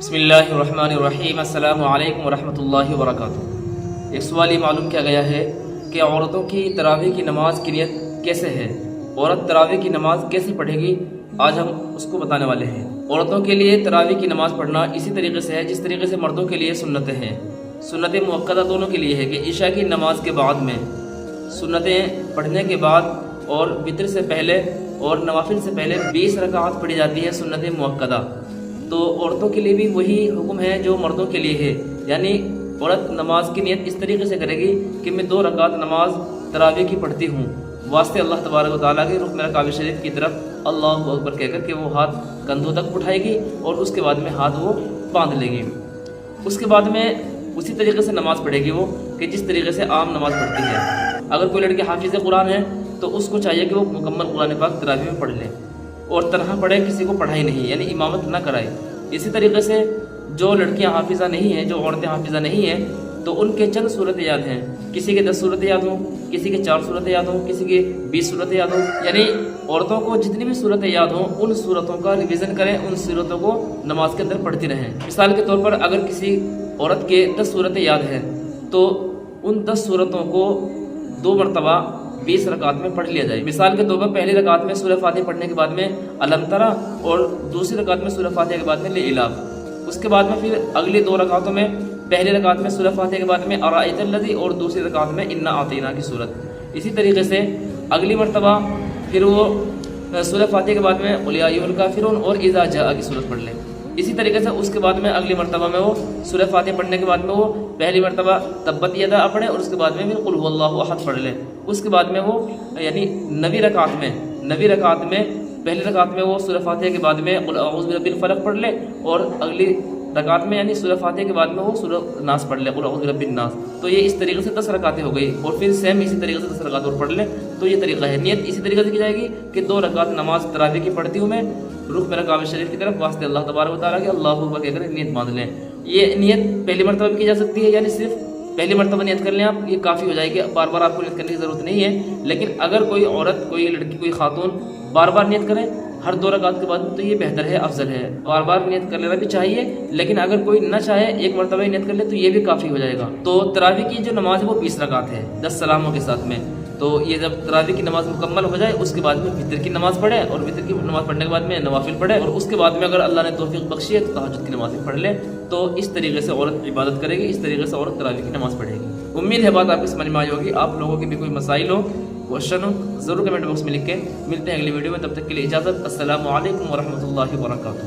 بسم اللہ الرحمن الرحیم۔ السلام علیکم ورحمۃ اللہ وبرکاتہ۔ ایک سوال یہ معلوم کیا گیا ہے کہ عورتوں کی تراویح کی نماز کی نیت کیسے ہے، عورت تراویح کی نماز کیسے پڑھے گی، آج ہم اس کو بتانے والے ہیں۔ عورتوں کے لیے تراویح کی نماز پڑھنا اسی طریقے سے ہے جس طریقے سے مردوں کے لیے سنتیں ہیں۔ سنت مؤکدہ دونوں کے لیے ہے کہ عشاء کی نماز کے بعد میں سنتیں پڑھنے کے بعد اور وتر سے پہلے اور نوافل سے پہلے 20 رکعات پڑھی جاتی ہے سنت مؤکدہ۔ تو عورتوں کے لیے بھی وہی حکم ہے جو مردوں کے لیے ہے، یعنی عورت نماز کی نیت اس طریقے سے کرے گی کہ میں 2 رکعت نماز تراویح کی پڑھتی ہوں، واسطے اللہ تبارک و تعالیٰ کے رکن کعبہ شریف کی طرف اللہ اکبر کہہ کر کے وہ ہاتھ کندھوں تک اٹھائے گی اور اس کے بعد میں ہاتھ وہ باندھ لے گی۔ اس کے بعد میں اسی طریقے سے نماز پڑھے گی وہ کہ جس طریقے سے عام نماز پڑھتی ہے۔ اگر کوئی لڑکی حافظ قرآن ہے تو اس کو چاہیے کہ وہ مکمل قرآن پاک تراویح میں پڑھ لے اور تنہا پڑھے، کسی کو پڑھائی نہیں، یعنی امامت نہ کرائے۔ اسی طریقے سے جو لڑکیاں حافظہ نہیں ہیں، جو عورتیں حافظہ نہیں ہیں، تو ان کے چند صورت یاد ہیں، کسی کے 10 صورت یاد ہوں، کسی کے 4 صورت یاد ہوں، کسی کے 20 صورت یاد ہوں، یعنی عورتوں کو جتنی بھی صورتیں یاد ہوں ان صورتوں کا ریویژن کریں، ان صورتوں کو نماز کے اندر پڑھتی رہیں۔ مثال کے طور پر اگر کسی عورت کے 10 صورتیں یاد ہیں تو ان 10 صورتوں کو 2 مرتبہ 20 رکعات میں پڑھ لیا جائے۔ مثال کے طور پر پہلی رکعت میں سورہ فاتحہ پڑھنے کے بعد میں الم تری اور دوسری رکعت میں سورہ فاتحہ کے بعد میں لإلاف، اس کے بعد میں پھر اگلی 2 رکعتوں میں پہلی رکعت میں سورہ فاتحہ کے بعد میں ارأیت الذی اور دوسری رکعت میں انا اعطیناک کی صورت۔ اسی طریقے سے اگلی مرتبہ پھر وہ سورہ فاتحہ کے بعد میں قل یا ایھا الکافرون اور اذا جاء کی صورت پڑھ لیں۔ اسی طریقے سے اس کے بعد میں اگلی مرتبہ میں وہ سورہ فاتحہ پڑھنے کے بعد میں وہ پہلی مرتبہ تبت یدا پڑھے اور اس کے بعد میں پھر قل هو اللہ احد پڑھ لیں۔ اس کے بعد میں وہ یعنی 90 رکعت میں پہلی رکعت میں وہ سورہ فاتحہ کے بعد میں قل اعوذ برب الفلق پڑھ لے اور اگلی رکعت میں یعنی سورہ فاتحہ کے بعد میں وہ سورہ ناس پڑھ لے، قل اعوذ برب الناس۔ تو یہ اس طریقے سے 10 رکعتیں ہو گئی اور پھر سیم اسی طریقے سے 10 رکعت اور پڑھ لے۔ تو یہ طریقہ ہے، نیت اسی طریقے سے کی جائے گی کہ 2 رکعت نماز تراویح کی پڑھتی ہوں میں، رخ میرا کعبہ شریف کی طرف، واسطے اللہ تبارک و تعالیٰ کے اللہ اکبر کہہ کر نیت باندھ لیں۔ یہ نیت پہلی مرتبہ بھی کی جا سکتی ہے، یعنی صرف پہلی مرتبہ نیت کر لیں آپ، یہ کافی ہو جائے گی، بار بار آپ کو نیت کرنے کی ضرورت نہیں ہے۔ لیکن اگر کوئی عورت، کوئی لڑکی، کوئی خاتون بار بار نیت کرے ہر 2 رکعت کے بعد تو یہ بہتر ہے، افضل ہے، بار بار نیت کر لینا بھی چاہیے۔ لیکن اگر کوئی نہ چاہے ایک مرتبہ ہی نیت کر لے تو یہ بھی کافی ہو جائے گا۔ تو تراویح کی جو نماز ہے وہ 20 رکعت ہے 10 سلاموں کے ساتھ میں۔ تو یہ جب تراویح کی نماز مکمل ہو جائے اس کے بعد میں وتر کی نماز پڑھے اور وتر کی نماز پڑھنے کے بعد میں نوافل پڑھے اور اس کے بعد میں اگر اللہ نے توفیق بخشی ہے تو تہجد کی نماز بھی پڑھ لے۔ تو اس طریقے سے عورت عبادت کرے گی، اس طریقے سے عورت تراویح کی نماز پڑھے گی۔ امید ہے بات آپ کو سمجھ میں آئی ہوگی۔ آپ لوگوں کے بھی کوئی مسائل ہو، کوشچن ہو، ضرور کمنٹ باکس میں لکھ کے۔ ملتے ہیں اگلی ویڈیو میں، تب تک کے لیے اجازت۔ السلام علیکم ورحمۃ اللہ وبرکاتہ۔